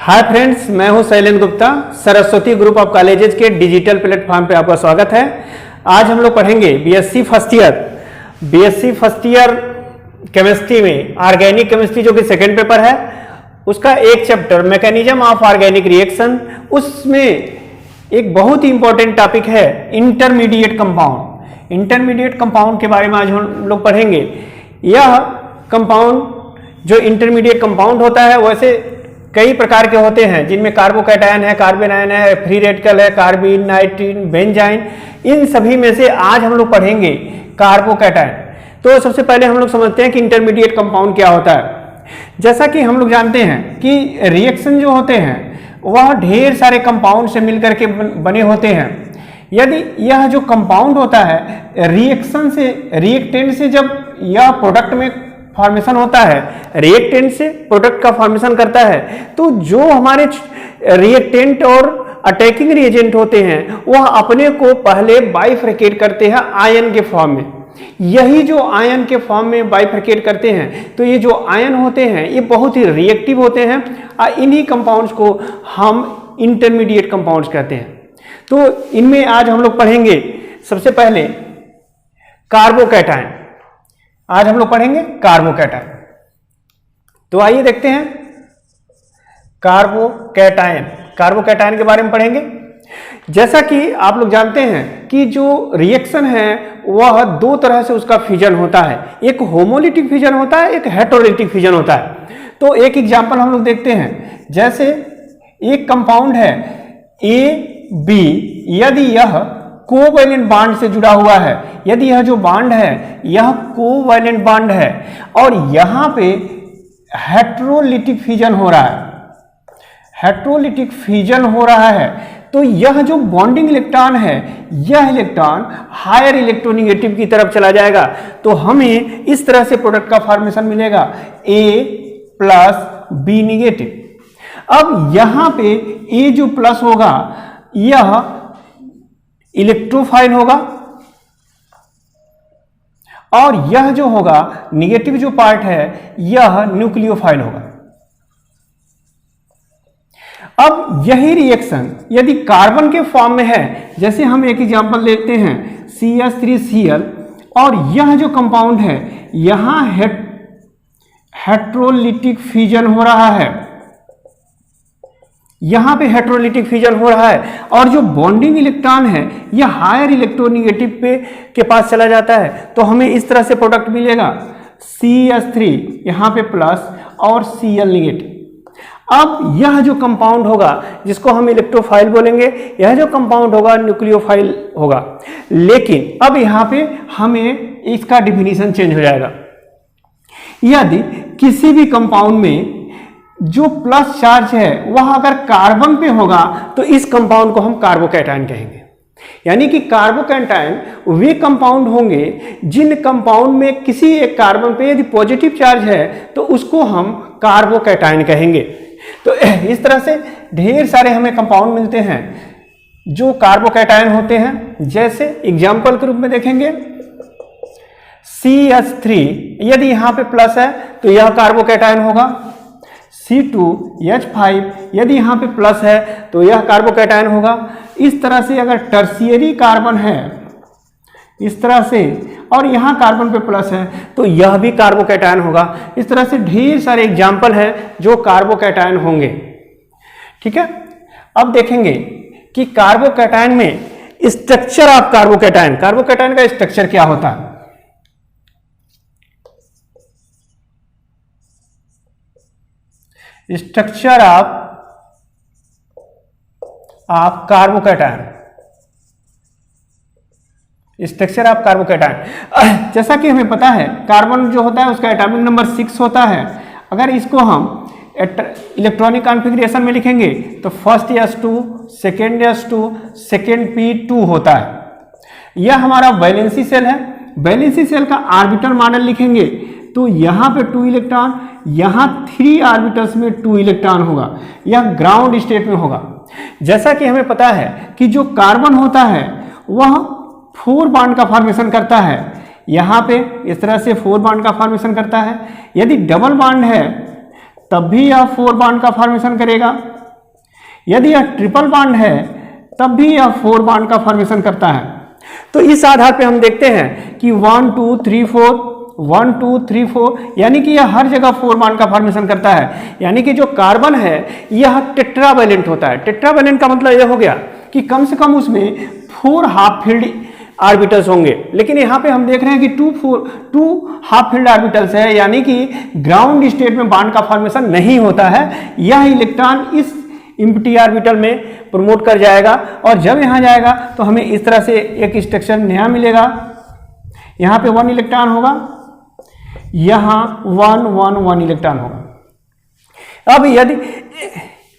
Hi friends, मैं हूं Shailendra Gupta. Saraswati group of colleges के डिजिटल प्लेटफॉर्म पे आपका स्वागत है। आज हम लोग पढ़ेंगे बीएससी फर्स्ट ईयर केमिस्ट्री में ऑर्गेनिक केमिस्ट्री जो कि सेकंड पेपर है, उसका एक chapter mechanism of organic reaction. उसमें एक बहुत ही इंपॉर्टेंट टॉपिक है इंटरमीडिएट कंपाउंड। इंटरमीडिएट कंपाउंड के बारे में आज हम लोग पढ़ेंगे। यह कंपाउंड जो इंटरमीडिएट कंपाउंड होता है वैसे कई प्रकार के होते हैं, जिनमें कार्बोकैटायन है, कार्बन आयन है, फ्री रेडिकल है, कार्बिन, नाइट्रीन, बेंजाइन। इन सभी में से आज हम लोग पढ़ेंगे कार्बोकैटायन। तो सबसे पहले हम लोग समझते हैं कि इंटरमीडिएट कंपाउंड क्या होता है। जैसा कि हम लोग जानते हैं कि रिएक्शन जो होते हैं वह ढेर सारे कंपाउंड से मिलकर के बने होते हैं। यदि यह जो कंपाउंड होता है रिएक्शन से रिएक्टेंट से जब यह प्रोडक्ट में फॉर्मेशन होता है, रिएक्टेंट से प्रोडक्ट का फॉर्मेशन करता है, तो जो हमारे रिएक्टेंट और अटैकिंग रिएजेंट होते हैं वह अपने को पहले बाइफरकेट करते हैं आयन के फॉर्म में। यही जो आयन के फॉर्म में बाइफरकेट करते हैं, तो ये जो आयन होते हैं ये बहुत ही रिएक्टिव होते हैं और इन्हीं कंपाउंड्स को हम इंटरमीडिएट कंपाउंड्स कहते हैं। तो इनमें आज हम लोग पढ़ेंगे सबसे पहले कार्बोकैटायन। आज हम लोग पढ़ेंगे कार्बोकैटायन। तो आइए देखते हैं कार्बोकैटायन। कार्बोकैटायन के बारे में पढ़ेंगे। जैसा कि आप लोग जानते हैं कि जो रिएक्शन है वह दो तरह से उसका फ्यूजन होता है। एक होमोलिटिक फ्यूजन होता है, एक हेटेरोलिटिक फ्यूजन होता है। तो एक एग्जांपल हम लोग देखते हैं। जैसे एक कंपाउंड है AB, यदि यह कोवैलेंट बांड से जुड़ा हुआ है, यदि यह जो बांड है यह कोवैलेंट बांड है और यहां पे हेटेरोलिटिक फ्यूजन हो रहा है, हेटेरोलिटिक फ्यूजन हो रहा है, तो यह जो बॉन्डिंग इलेक्ट्रॉन है यह इलेक्ट्रॉन हायर इलेक्ट्रोनेगेटिव की तरफ चला जाएगा। तो हमें इस तरह से प्रोडक्ट का फॉर्मेशन मिलेगा A+B नेगेटिव। अब यहां पे A जो प्लस होगा यह इलेक्ट्रोफाइल होगा और यह जो होगा निगेटिव जो पार्ट है यह न्यूक्लियोफाइल होगा। अब यही रिएक्शन यदि कार्बन के फॉर्म में है, जैसे हम एक एग्जांपल लेते हैं CH3Cl, और यह जो कंपाउंड है यहां हेटेरोलिटिक फ्यूजन हो रहा है, यहां पे हेटेरोलिटिक फ्यूजन हो रहा है और जो बॉन्डिंग इलेक्ट्रॉन है यह हायर इलेक्ट्रोनेगेटिव के पास चला जाता है। तो हमें इस तरह से प्रोडक्ट मिलेगा CH3 यहां पे प्लस और Cl नेगेटिव। अब यह जो कंपाउंड होगा जिसको हम इलेक्ट्रोफाइल बोलेंगे, यह जो कंपाउंड होगा न्यूक्लियोफाइल होगा। लेकिन अब यहां पे हमें इसका डिफिनीशन चेंज हो जाएगा। यदि किसी भी कंपाउंड में जो प्लस चार्ज है वह अगर कार्बन पे होगा तो इस कंपाउंड को हम कार्बोकैटायन कहेंगे। यानी कि कार्बोकैटायन वे कंपाउंड होंगे जिन कंपाउंड में किसी एक कार्बन पे यदि पॉजिटिव चार्ज है तो उसको हम कार्बोकैटायन कहेंगे। तो इस तरह से ढेर सारे हमें कंपाउंड मिलते हैं जो कार्बोकैटायन होते हैं। जैसे एग्जाम्पल के रूप में देखेंगे CH3, यदि यहां पे प्लस है तो यह कार्बोकैटायन होगा। C2H5, यदि यहां पे प्लस है तो यह कार्बोकैटायन होगा। इस तरह से अगर टर्शियरी कार्बन है इस तरह से और यहां कार्बन पे प्लस है तो यह भी कार्बोकैटायन होगा। इस तरह से ढेर सारे एग्जाम्पल हैं जो कार्बोकैटायन होंगे। ठीक है, अब देखेंगे कि कार्बोकैटायन में स्ट्रक्चर ऑफ कार्बोकैटायन, कार्बोकैटायन का स्ट्रक्चर क्या होता है। Structure of carbocation, structure of carbocation. जैसा कि हमें पता है कार्बन जो होता है उसका एटॉमिक नंबर 6 होता है। अगर इसको हम इलेक्ट्रॉनिक कॉन्फ़िगरेशन में लिखेंगे तो first S2, second S2, second P2 होता है। यह हमारा वैलेंसी सेल है। वैलेंसी सेल का ऑर्बिटल मॉडल लिखेंगे तो यहां पे 2 इलेक्ट्रॉन, यहां 3 ऑर्बिटल्स में 2 इलेक्ट्रॉन होगा। यह ग्राउंड स्टेट में होगा। जैसा कि हमें पता है कि जो कार्बन होता है वह 4 बॉन्ड का फॉर्मेशन करता है। यहां पे इस तरह से 4 बॉन्ड का फॉर्मेशन करता है। यदि डबल बॉन्ड है तब भी यह 4 बॉन्ड का फॉर्मेशन करेगा। यदि यह ट्रिपल बॉन्ड है तब भी यह 4 बॉन्ड का फॉर्मेशन करता है। तो इस आधार पे हम देखते हैं कि 1 2 3 4 1 2 3 4 यानी कि यह हर जगह 4 बॉन्ड का फॉर्मेशन करता है। यानी कि जो कार्बन है यह टेट्रावैलेंट होता है। टेट्रावैलेंट का मतलब यह हो गया कि कम से कम उसमें 4 हाफ फील्ड ऑर्बिटल्स होंगे, लेकिन यहाँ पे हम देख रहे हैं कि 2 हाफ फील्ड ऑर्बिटल्स है, यानी कि ग्राउंड स्टेट में बॉन्ड का फॉर्मेशन नहीं होता है। यह इलेक्ट्रॉन इस एम्प्टी ऑर्बिटल में प्रमोट कर जाएगा और जब यहाँ जाएगा तो हमें इस तरह से एक स्ट्रक्चर नया मिलेगा। यहाँ पे 1 इलेक्ट्रॉन होगा, यहाँ 1 1 1 इलेक्ट्रॉन होगा। अब यदि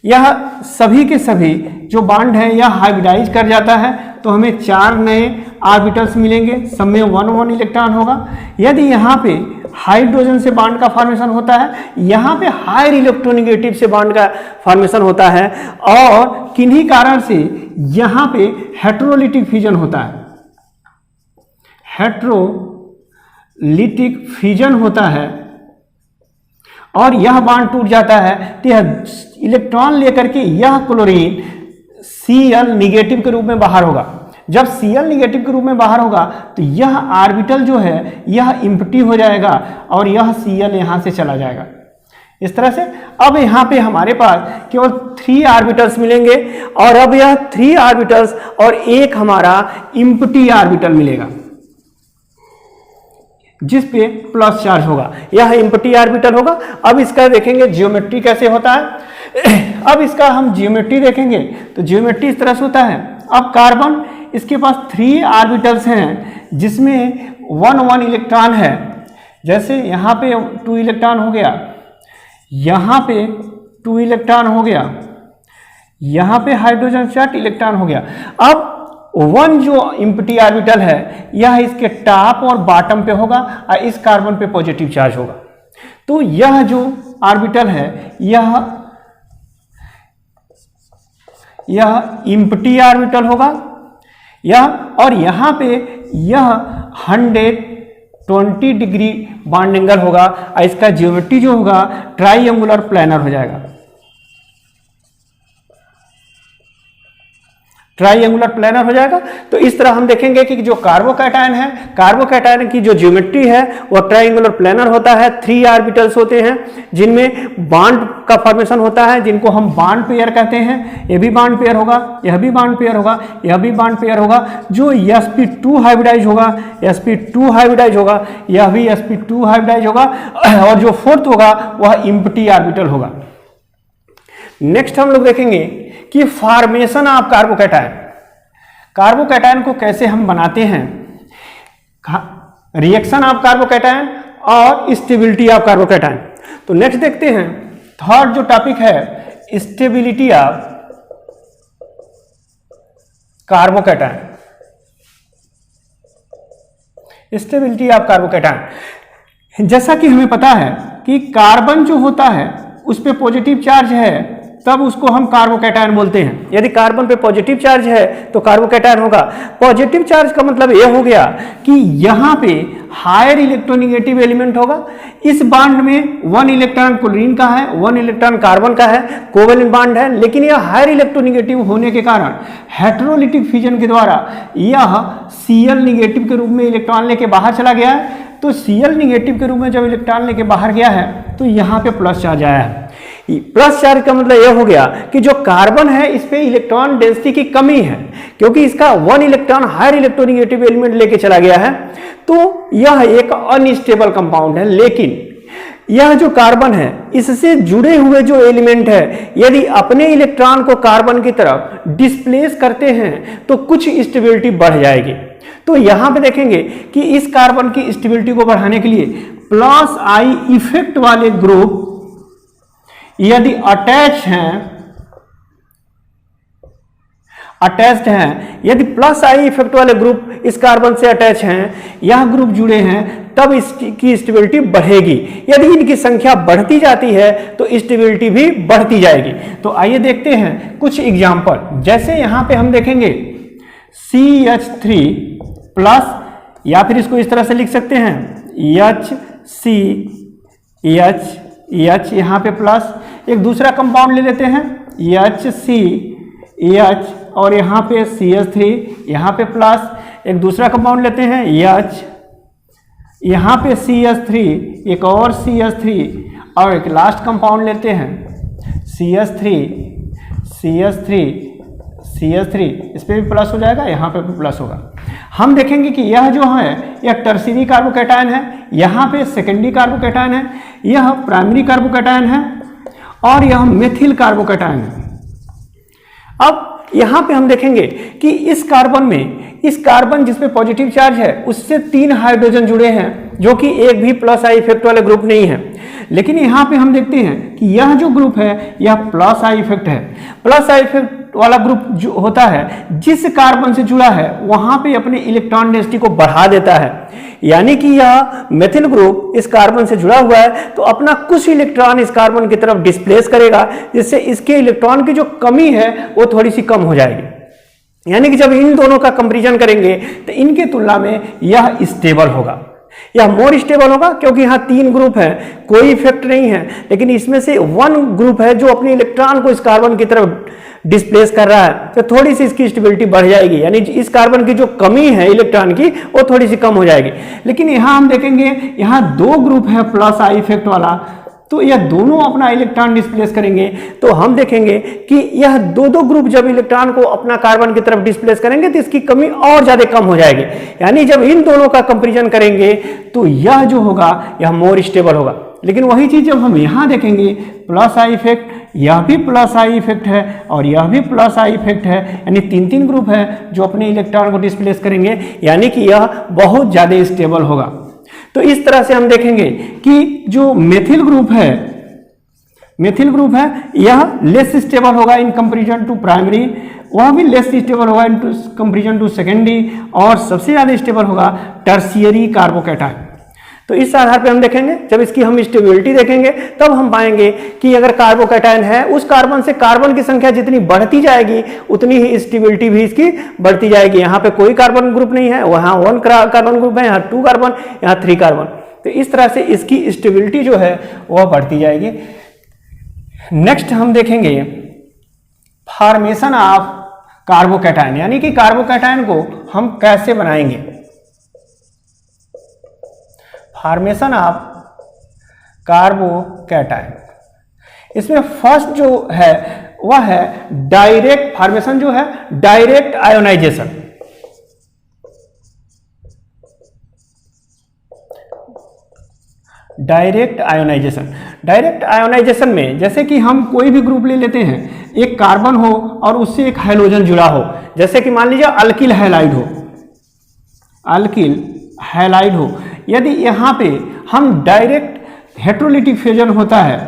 यह सभी के सभी जो बॉन्ड है यह हाइब्रिडाइज कर जाता है तो हमें 4 नए ऑर्बिटल्स मिलेंगे, सब में 1 1 इलेक्ट्रॉन होगा। यदि यहाँ पे हाइड्रोजन से बॉन्ड का फॉर्मेशन होता है, यहाँ पे हायर इलेक्ट्रोनेगेटिव से बॉन्ड का फॉर्मेशन होता है और किन्हीं कारण से यहाँ पे हेटेरोलिटिक फ्यूजन होता है। हेटेरोलिटिक फ्यूजन होता है और यह बॉन्ड टूट जाता है तो यह इलेक्ट्रॉन लेकर के यह क्लोरीन Cl निगेटिव के रूप में बाहर होगा। जब Cl निगेटिव के रूप में बाहर होगा तो यह ऑर्बिटल जो है यह एम्प्टी हो जाएगा और यह Cl यहां से चला जाएगा। इस तरह से अब यहाँ पे हमारे पास केवल 3 ऑर्बिटल्स मिलेंगे और अब यह 3 ऑर्बिटल्स और एक हमारा एम्प्टी ऑर्बिटल मिलेगा जिस पे प्लस चार्ज होगा, यह एम्प्टी ऑर्बिटल होगा। अब इसका देखेंगे ज्योमेट्री कैसे होता है। अब इसका हम ज्योमेट्री देखेंगे तो ज्योमेट्री इस तरह से होता है। अब कार्बन इसके पास 3 ऑर्बिटल्स हैं जिसमें 1 1 इलेक्ट्रॉन है। जैसे यहाँ पे 2 इलेक्ट्रॉन हो गया, यहाँ पे 2 इलेक्ट्रॉन हो गया, यहाँ पे हाइड्रोजन 4 इलेक्ट्रॉन हो गया। अब 1 जो एम्प्टी ऑर्बिटल है यह इसके टॉप और बॉटम पे होगा और इस कार्बन पे पॉजिटिव चार्ज होगा। तो यह जो ऑर्बिटल है यह एम्प्टी ऑर्बिटल होगा यह, और यहाँ पे यह 120 डिग्री बॉन्ड एंगल होगा और इसका ज्योमेट्री जो होगा ट्राइएंगुलर प्लेनर हो जाएगा। ट्राइएंगुलर प्लेनर हो जाएगा। तो इस तरह हम देखेंगे कि जो कार्बोकैटायन है, कार्बोकैटायन की जो ज्योमेट्री है वह ट्राइएंगुलर प्लेनर होता है। 3 ऑर्बिटल्स होते हैं जिनमें बॉन्ड का फॉर्मेशन होता है, जिनको हम बॉन्ड पेयर कहते हैं। यह भी बॉन्ड पेयर होगा, यह भी बॉन्ड पेयर होगा, यह भी बॉन्ड पेयर होगा। जो sp2 हाइब्रिडाइज होगा, sp2 हाइब्रिडाइज होगा, यह भी sp2 हाइब्रिडाइज होगा और जो 4th होगा वह एम्प्टी ऑर्बिटल होगा। नेक्स्ट हम लोग देखेंगे कि फॉर्मेशन ऑफ कार्बोकैटायन, कार्बोकैटायन को कैसे हम बनाते हैं, रिएक्शन ऑफ कार्बोकैटायन और स्टेबिलिटी ऑफ कार्बोकैटायन। तो नेक्स्ट देखते हैं, थर्ड जो टॉपिक है stability of carbocation. Stability of carbocation, जैसा कि हमें पता है कि कार्बन जो होता है उस पे पॉजिटिव चार्ज है तब उसको हम कार्बोकैटायन बोलते हैं। यदि कार्बन पे पॉजिटिव चार्ज है तो कार्बोकैटायन होगा। पॉजिटिव चार्ज का मतलब यह हो गया कि यहाँ पे हायर इलेक्ट्रोनेगेटिव एलिमेंट होगा। इस बॉन्ड में 1 इलेक्ट्रॉन क्लोरीन का है, 1 इलेक्ट्रॉन कार्बन का है, कोवेलेंट बॉन्ड है, लेकिन यह हायर इलेक्ट्रोनेगेटिव होने के कारण हेटेरोलिटिक फ्यूजन के द्वारा यह Cl निगेटिव के रूप में इलेक्ट्रॉन लेके बाहर चला गया है। तो Cl निगेटिव के रूप में जब इलेक्ट्रॉन लेके बाहर गया है तो यहाँ पे प्लस चार्ज आया है। प्लस चार्ज का मतलब यह हो गया कि जो कार्बन है इस पे इलेक्ट्रॉन डेंसिटी की कमी है, क्योंकि इसका 1 इलेक्ट्रॉन हायर इलेक्ट्रोनेगेटिव एलिमेंट लेके चला गया है। तो यह एक अनस्टेबल कंपाउंड है। लेकिन यह जो कार्बन है इससे जुड़े हुए जो एलिमेंट है यदि अपने इलेक्ट्रॉन को कार्बन की तरफ डिस्प्लेस करते हैं तो कुछ स्टेबिलिटी बढ़ जाएगी। तो यहां पे देखेंगे कि इस कार्बन की स्टेबिलिटी को बढ़ाने के लिए प्लस आई इफेक्ट वाले ग्रुप यदि अटैच्ड हैं, यदि प्लस आई इफेक्ट वाले ग्रुप इस कार्बन से अटैच हैं, यह ग्रुप जुड़े हैं, तब इसकी स्टेबिलिटी बढ़ेगी। यदि इनकी संख्या बढ़ती जाती है तो स्टेबिलिटी भी बढ़ती जाएगी। तो आइए देखते हैं कुछ एग्जांपल। जैसे यहां पे हम देखेंगे CH3 प्लस, या फिर इसको इस तरह से लिख सकते हैं HCH, यहाँ पे प्लस। एक दूसरा कंपाउंड ले लेते हैं HCH और यहाँ पे CH3, यहाँ पे प्लस, एक दूसरा कंपाउंड लेते हैं H, यहाँ पे CH3, एक और CH3 और एक लास्ट कंपाउंड लेते हैं CH3, इस पे भी प्लस हो जाएगा, यहाँ पे भी प्लस होगा। हम देखेंगे कि यह जो है यह टर्शियरी कार्बोकैटायन है, यहाँ पे सेकेंडरी कार्बोकैटायन है, यह प्राइमरी कार्बोकैटायन है और यह मेथिल कार्बोकैटायन है। अब यहाँ पे हम देखेंगे कि इस कार्बन जिसपे पॉजिटिव चार्ज है उससे 3 हाइड्रोजन जुड़े हैं, जो कि एक भी प्लस आई इफेक्ट वाले ग्रुप नहीं है। लेकिन यहाँ पे हम देखते हैं कि यह जो ग्रुप है यह प्लस आई इफेक्ट है। प्लस आई इफेक्ट वाला ग्रुप जो होता है, जिस कार्बन से जुड़ा है वहां पे अपने इलेक्ट्रॉन डेंसिटी को बढ़ा देता है। यानी कि यह मेथिल ग्रुप इस कार्बन से जुड़ा हुआ है तो अपना कुछ इलेक्ट्रॉन इस कार्बन की तरफ डिस्प्लेस करेगा, जिससे इसके इलेक्ट्रॉन की जो कमी है वो थोड़ी सी कम हो जाएगी। यानी कि जब इन दोनों का कंपैरिजन करेंगे तो इनकी तुलना में यह स्टेबल होगा, यह मोर स्टेबल होगा, क्योंकि यहाँ 3 ग्रुप हैं, कोई इफेक्ट नहीं है, लेकिन इसमें से 1 ग्रुप है जो अपने इलेक्ट्रॉन को इस कार्बन की तरफ डिस्प्लेस कर रहा है, तो थोड़ी सी इसकी स्टेबिलिटी बढ़ जाएगी। यानी इस कार्बन की जो कमी है इलेक्ट्रॉन की वो थोड़ी सी कम हो जाएगी। लेकिन यहाँ हम देखेंगे यहाँ 2 ग्रुप है प्लस आई इफेक्ट वाला, तो यह दोनों अपना इलेक्ट्रॉन डिस्प्लेस करेंगे, तो हम देखेंगे कि यह दो ग्रुप जब इलेक्ट्रॉन को अपना कार्बन की तरफ डिस्प्लेस करेंगे तो इसकी कमी और ज्यादा कम हो जाएगी। यानी जब इन दोनों का कंपैरिजन करेंगे तो यह जो होगा यह मोर स्टेबल होगा। लेकिन वही चीज जब हम यहाँ देखेंगे प्लस आई इफेक्ट, यह भी प्लस आई इफेक्ट है और यह भी प्लस आई इफेक्ट है, यानी 3 ग्रुप है जो अपने इलेक्ट्रॉन को डिस्प्लेस करेंगे, यानी कि यह बहुत ज्यादा स्टेबल होगा। तो इस तरह से हम देखेंगे कि जो मेथिल ग्रुप है यह लेस स्टेबल होगा इन कंपैरिजन टू प्राइमरी, वह भी लेस स्टेबल होगा इन कंपैरिजन टू सेकेंडरी, और सबसे ज्यादा स्टेबल होगा टर्शियरी कार्बोकैटायन। तो इस आधार पे हम देखेंगे, जब इसकी हम स्टेबिलिटी देखेंगे तब हम पाएंगे कि अगर कार्बोकैटायन है उस कार्बन से कार्बन की संख्या जितनी बढ़ती जाएगी उतनी ही स्टेबिलिटी भी इसकी बढ़ती जाएगी। यहाँ पे कोई कार्बन ग्रुप नहीं है, वहाँ 1 कार्बन ग्रुप है, यहाँ 2 कार्बन, यहाँ 3 कार्बन, तो इस तरह से इसकी स्टेबिलिटी जो है वह बढ़ती जाएगी। नेक्स्ट हम देखेंगे फॉर्मेशन ऑफ कार्बोकैटायन, यानी कि कार्बोकैटायन को हम कैसे बनाएंगे। फॉर्मेशन ऑफ कार्बोकैटायन, इसमें फर्स्ट जो है वह है डायरेक्ट फॉर्मेशन, जो है डायरेक्ट आयोनाइजेशन। डायरेक्ट आयोनाइजेशन में जैसे कि हम कोई भी ग्रुप ले लेते हैं, एक कार्बन हो और उससे एक हाइड्रोजन जुड़ा हो, जैसे कि मान लीजिए अल्किल हैलाइड हो, यदि यहाँ पे हम डायरेक्ट हेट्रोलिटिक फ्यूजन होता है,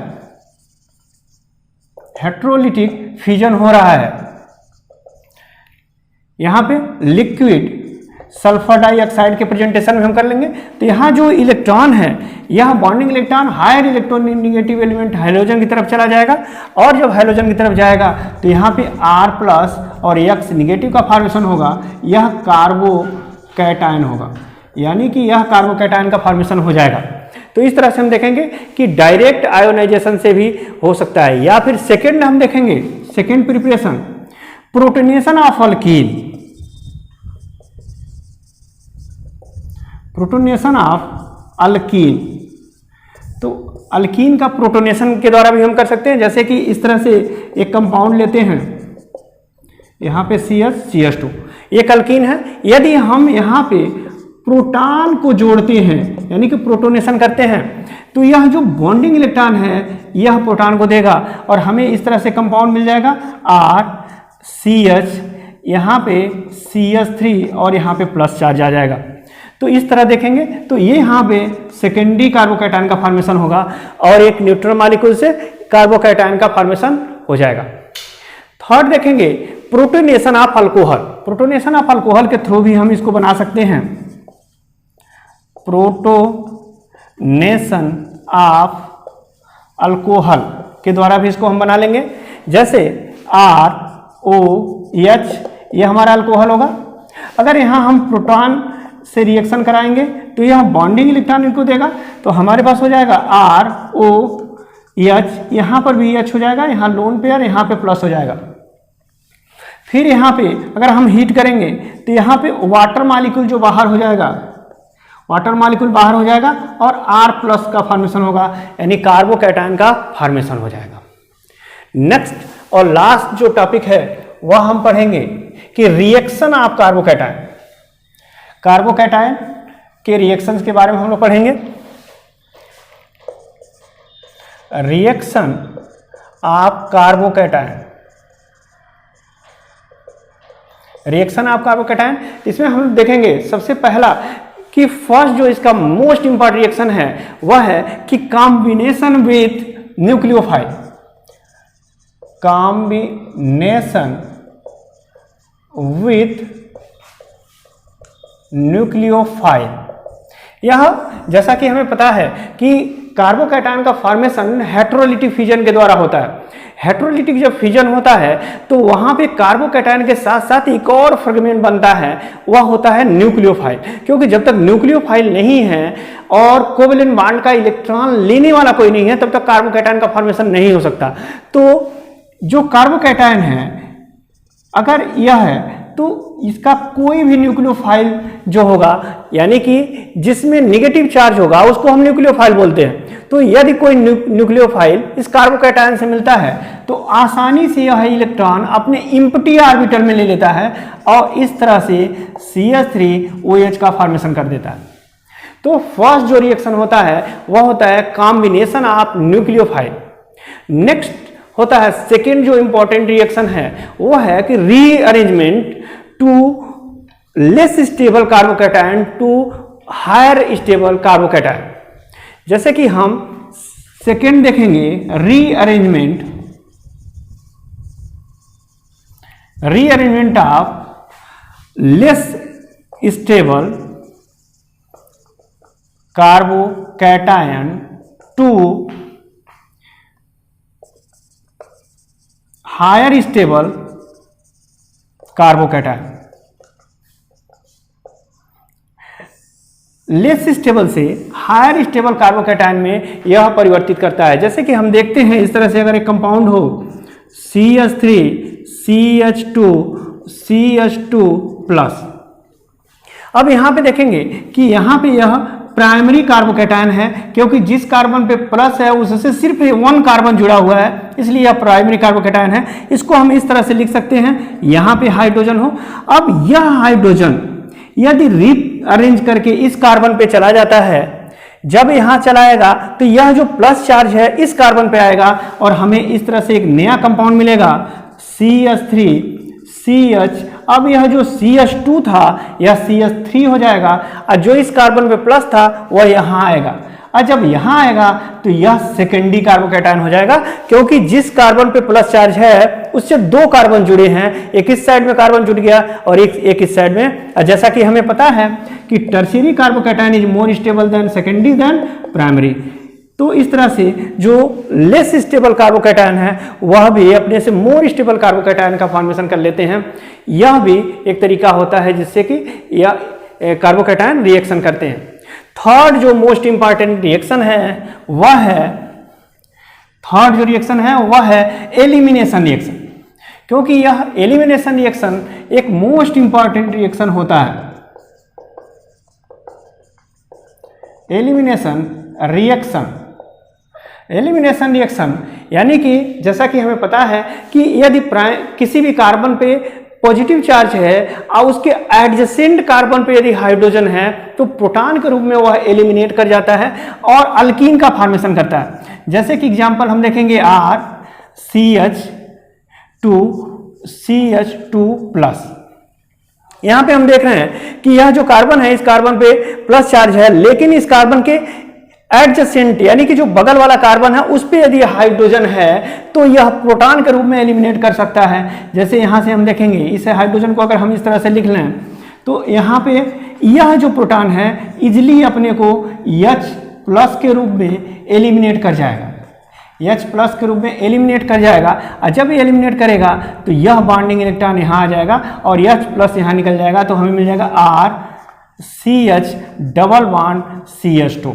हेट्रोलिटिक फ्यूजन हो रहा है, यहाँ पे लिक्विड सल्फर डाइऑक्साइड के प्रेजेंटेशन में हम कर लेंगे, तो यहाँ जो इलेक्ट्रॉन है यह bonding electron higher electronegative element hydrogen की तरफ चला जाएगा, और जब हाइड्रोजन की तरफ जाएगा तो यहाँ पे R+ और X निगेटिव का फॉर्मेशन होगा, यह कार्बोकैटायन होगा, यानी कि यह कार्बोकैटायन का फॉर्मेशन हो जाएगा। तो इस तरह से हम देखेंगे कि डायरेक्ट आयोनाइजेशन से भी हो सकता है, या फिर सेकेंड हम देखेंगे, second preparation protonation of alkyne, protonation of alkyne. तो अल्कीन का प्रोटोनेशन के द्वारा भी हम कर सकते हैं, जैसे कि इस तरह से एक कंपाउंड लेते हैं, यहाँ पे CH2 एक अल्कीन है, यदि हम यहाँ पे प्रोटॉन को जोड़ते हैं यानी कि प्रोटोनेशन करते हैं तो यह जो बॉन्डिंग इलेक्ट्रॉन है यह प्रोटॉन को देगा और हमें इस तरह से कंपाउंड मिल जाएगा RCH, यहाँ पे CH3 और यहाँ पे प्लस चार्ज आ जाएगा। तो इस तरह देखेंगे तो ये यहाँ पे सेकेंडरी कार्बोकैटायन का फॉर्मेशन होगा और एक न्यूट्रल मॉलिक्यूल से कार्बोकैटायन का फॉर्मेशन हो जाएगा। थर्ड देखेंगे protonation of alcohol, protonation of alcohol के थ्रू भी हम इसको बना सकते हैं, प्रोटोनेशन ऑफ अल्कोहल के द्वारा भी इसको हम बना लेंगे। जैसे ROH ये हमारा अल्कोहल होगा, अगर यहाँ हम प्रोटॉन से रिएक्शन कराएंगे तो यह बॉन्डिंग इलेक्ट्रॉन इनको देगा, तो हमारे पास हो जाएगा RO H, यहाँ पर भी H हो जाएगा, यहाँ लोन पेयर, यहाँ पे प्लस हो जाएगा। फिर यहाँ पे अगर हम हीट करेंगे तो यहाँ पे वाटर मॉलिक्यूल जो बाहर हो जाएगा, वाटर मॉलिक्यूल बाहर हो जाएगा और R प्लस का फॉर्मेशन होगा, यानी कार्बोकैटायन का फॉर्मेशन हो जाएगा। नेक्स्ट और लास्ट जो टॉपिक है वह हम पढ़ेंगे कि रिएक्शन ऑफ कार्बोकैटायन, कार्बोकैटायन के रिएक्शंस के बारे में हम लोग पढ़ेंगे। Reaction of carbocation, reaction of carbocation, इसमें हम देखेंगे सबसे पहला कि फर्स्ट जो इसका मोस्ट इंपॉर्टेंट रिएक्शन है वह है कि combination with nucleophile, combination with nucleophile. यह जैसा कि हमें पता है कि कार्बोकैटायन का फॉर्मेशन हेटेरोलिटिक फिजन के द्वारा होता है। हेटेरोलिटिक जब फिजन होता है तो वहां पे कार्बोकैटायन के साथ साथ एक और फ्रेगमेंट बनता है, वह होता है न्यूक्लियोफाइल। क्योंकि जब तक न्यूक्लियोफाइल नहीं है और कोवेलेंट बॉन्ड का इलेक्ट्रॉन लेने वाला कोई नहीं है तब तक कार्बोकैटायन का फॉर्मेशन नहीं हो सकता। तो जो कार्बोकैटायन है अगर यह है तो इसका कोई भी न्यूक्लियोफाइल जो होगा, यानी कि जिसमें नेगेटिव चार्ज होगा, उसको हम न्यूक्लियोफाइल बोलते हैं। तो यदि कोई न्यूक्लियोफाइल इस कार्बोकैटायन से मिलता है तो आसानी से यह इलेक्ट्रॉन अपने इम्प्टी ऑर्बिटल में ले लेता है और इस तरह से CH3OH का फॉर्मेशन कर देता है। तो फर्स्ट जो रिएक्शन होता है वह होता है कॉम्बिनेशन ऑफ न्यूक्लियोफाइल। नेक्स्ट होता है सेकेंड जो इंपॉर्टेंट रिएक्शन है वो है कि rearrangement to less stable carbocation to higher stable carbocation. जैसे कि हम सेकेंड देखेंगे, rearrangement of less stable carbocation to higher stable carbocation. Less stable से हायर स्टेबल कार्बोकैटायन में यह परिवर्तित करता है। जैसे कि हम देखते हैं इस तरह से अगर एक कंपाउंड हो CH3 CH2 CH2 प्लस, अब यहां पे देखेंगे कि यहां पे यह प्राइमरी कार्बोकैटायन है क्योंकि जिस कार्बन पे प्लस है उससे सिर्फ 1 कार्बन जुड़ा हुआ है, इसलिए यह प्राइमरी कार्बोकैटायन है। इसको हम इस तरह से लिख सकते हैं, यहां पे हाइड्रोजन हो। अब यह हाइड्रोजन यदि रीअरेंज करके इस कार्बन पे चला जाता है, जब यहां चलाएगा तो यह जो प्लस चार्ज है इस कार्बन पे आएगा और हमें इस तरह से एक नया कंपाउंड मिलेगा CH3 CH। अब यह जो CH2 था यह CH3 हो जाएगा और जो इस कार्बन पे प्लस था वह यहां आएगा, और जब यहां आएगा तो यह सेकेंडरी कार्बोकैटायन हो जाएगा क्योंकि जिस कार्बन पे प्लस चार्ज है उससे 2 कार्बन जुड़े हैं, एक इस साइड में कार्बन जुड़ गया और एक इस साइड में। जैसा कि हमें पता है कि tertiary carbocation is more stable than secondary than primary. तो इस तरह से जो लेस स्टेबल कार्बोकैटायन है वह भी अपने से मोर स्टेबल कार्बोकैटायन का फॉर्मेशन कर लेते हैं। यह भी एक तरीका होता है जिससे कि यह कार्बोकैटायन रिएक्शन करते हैं। थर्ड जो मोस्ट इंपॉर्टेंट रिएक्शन है वह है, थर्ड जो रिएक्शन है वह है एलिमिनेशन रिएक्शन, क्योंकि यह एलिमिनेशन रिएक्शन एक मोस्ट इंपॉर्टेंट रिएक्शन होता है। एलिमिनेशन रिएक्शन यानी कि जैसा कि हमें पता है कि यदि किसी भी कार्बन पे पॉजिटिव चार्ज है और उसके एडजेसेंट कार्बन पे यदि हाइड्रोजन है तो प्रोटॉन के रूप में वह एलिमिनेट कर जाता है और अल्कीन का फॉर्मेशन करता है। जैसे कि एग्जांपल हम देखेंगे CH2 प्लस। यहां पे हम देख रहे हैं कि यह जो कार्बन है इस कार्बन पे प्लस चार्ज है, लेकिन इस कार्बन के एडजेसेंट यानी कि जो बगल वाला कार्बन है उस पे यदि हाइड्रोजन है तो यह प्रोटॉन के रूप में एलिमिनेट कर सकता है। जैसे यहां से हम देखेंगे इस हाइड्रोजन को अगर हम इस तरह से लिख लें तो यहां पे यह जो प्रोटॉन है इजिली अपने को H+ के रूप में एलिमिनेट कर जाएगा, H+ के रूप में एलिमिनेट कर जाएगा। और जब ये एलिमिनेट करेगा तो यह बॉन्डिंग इलेक्ट्रॉन यहाँ आ जाएगा और H+ यहाँ निकल जाएगा, तो हमें मिल जाएगा RCH डबल बॉन्ड CH2।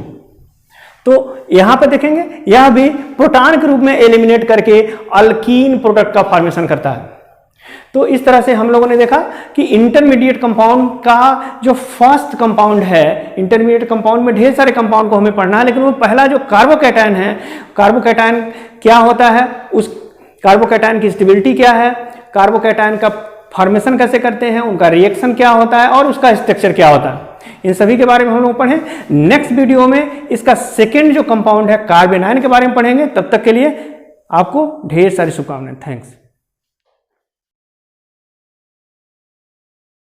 तो यहां पर देखेंगे यह भी प्रोटॉन के रूप में एलिमिनेट करके अल्कीन प्रोडक्ट का फॉर्मेशन करता है। तो इस तरह से हम लोगों ने देखा कि इंटरमीडिएट कंपाउंड का जो फर्स्ट कंपाउंड है, इंटरमीडिएट कंपाउंड में ढेर सारे कंपाउंड को हमें पढ़ना है, लेकिन वो पहला जो कार्बोकैटायन है, कार्बोकैटायन क्या होता है, उस कार्बोकैटायन की स्टेबिलिटी क्या है, कार्बोकैटायन का फॉर्मेशन कैसे करते हैं, उनका रिएक्शन क्या होता है और उसका स्ट्रक्चर क्या होता है, इन सभी के बारे में हम लोग पढ़ें। नेक्स्ट वीडियो में इसका सेकेंड जो कंपाउंड है कार्बेनाइन के बारे में पढ़ेंगे। तब तक के लिए आपको ढेर सारी शुभकामनाएं। थैंक्स।